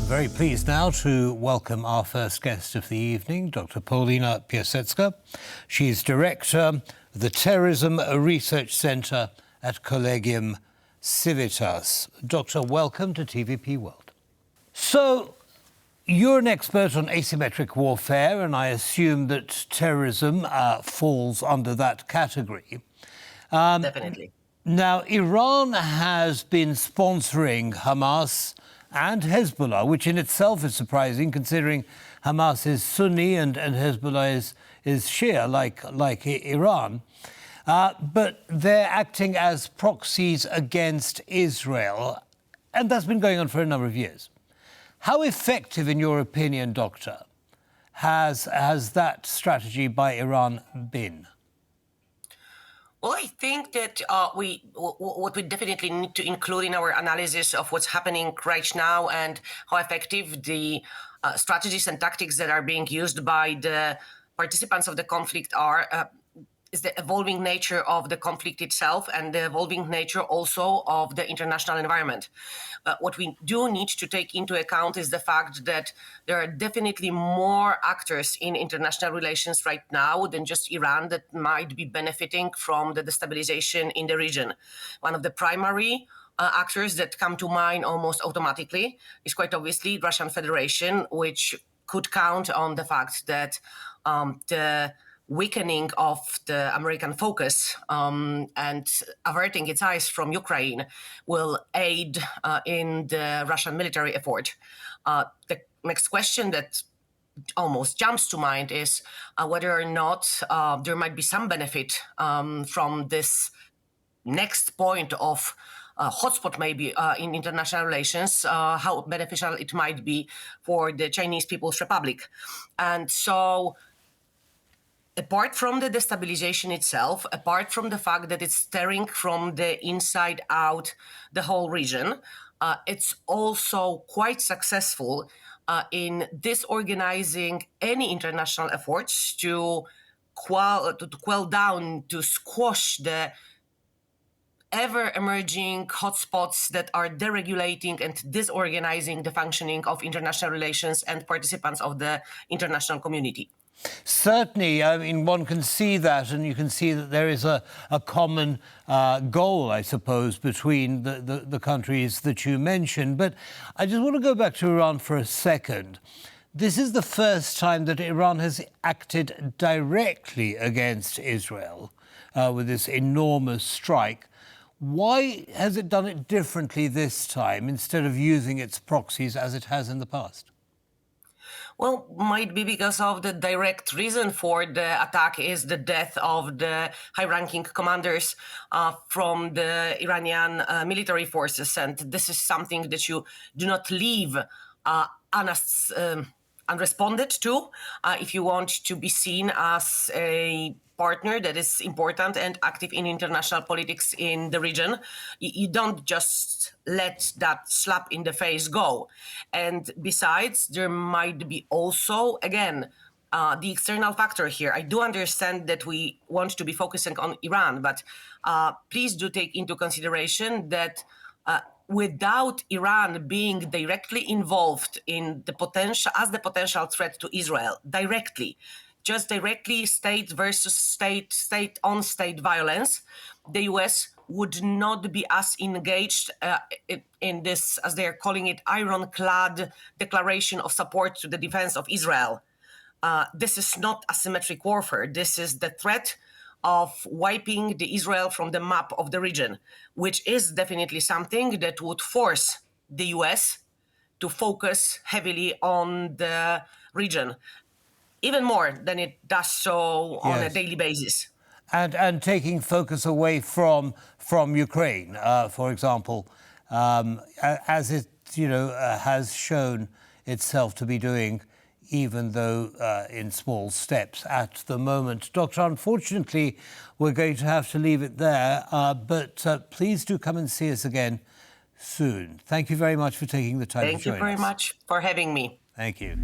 Very pleased now to welcome our first guest of the evening, Dr. Paulina Piasecka. She's director of the Terrorism Research Centre at Collegium Civitas. Doctor, welcome to TVP World. So, you're an expert on asymmetric warfare, and I assume that terrorism falls under that category. Definitely. Now, Iran has been sponsoring Hamas and Hezbollah, which in itself is surprising, considering Hamas is Sunni and Hezbollah is Shia, like Iran. But they're acting as proxies against Israel, and that's been going on for a number of years. How effective, in your opinion, Doctor, has that strategy by Iran been? Well, I think that what we definitely need to include in our analysis of what's happening right now and how effective the strategies and tactics that are being used by the participants of the conflict are is the evolving nature of the conflict itself and the evolving nature also of the international environment. What we do need to take into account is the fact that there are definitely more actors in international relations right now than just Iran that might be benefiting from the destabilization in the region. One of the primary actors that come to mind almost automatically is quite obviously Russian Federation, which could count on the fact that the weakening of the American focus and averting its eyes from Ukraine will aid in the Russian military effort. The next question that almost jumps to mind is whether or not there might be some benefit from this next point of hotspot maybe in international relations, how beneficial it might be for the Chinese People's Republic. And so apart from the destabilization itself, apart from the fact that it's stirring from the inside out the whole region, it's also quite successful in disorganizing any international efforts to quell down, to squash the ever-emerging hotspots that are deregulating and disorganizing the functioning of international relations and participants of the international community. Certainly, I mean, one can see that, and you can see that there is a common goal, I suppose, between the countries that you mentioned. But I just want to go back to Iran for a second. This is the first time that Iran has acted directly against Israel with this enormous strike. Why has it done it differently this time instead of using its proxies as it has in the past? Well, might be because of the direct reason for the attack is the death of the high-ranking commanders from the Iranian military forces. And this is something that you do not leave unresponded to if you want to be seen as a partner that is important and active in international politics in the region. You don't just let that slap in the face go. And besides, there might be also, again, the external factor here. I do understand that we want to be focusing on Iran, but please do take into consideration that without Iran being directly involved in the potential threat to Israel, just directly state versus state, state-on-state violence, the US would not be as engaged in this, as they're calling it, ironclad declaration of support to the defense of Israel. This is not asymmetric warfare. This is the threat of wiping the Israel from the map of the region, which is definitely something that would force the US to focus heavily on the region, even more than it does so on a daily basis. And taking focus away from Ukraine, for example, as it has shown itself to be doing, even though in small steps at the moment. Doctor, unfortunately, we're going to have to leave it there, but please do come and see us again soon. Thank you very much for taking the time to join us. Thank you very much for having me. Thank you.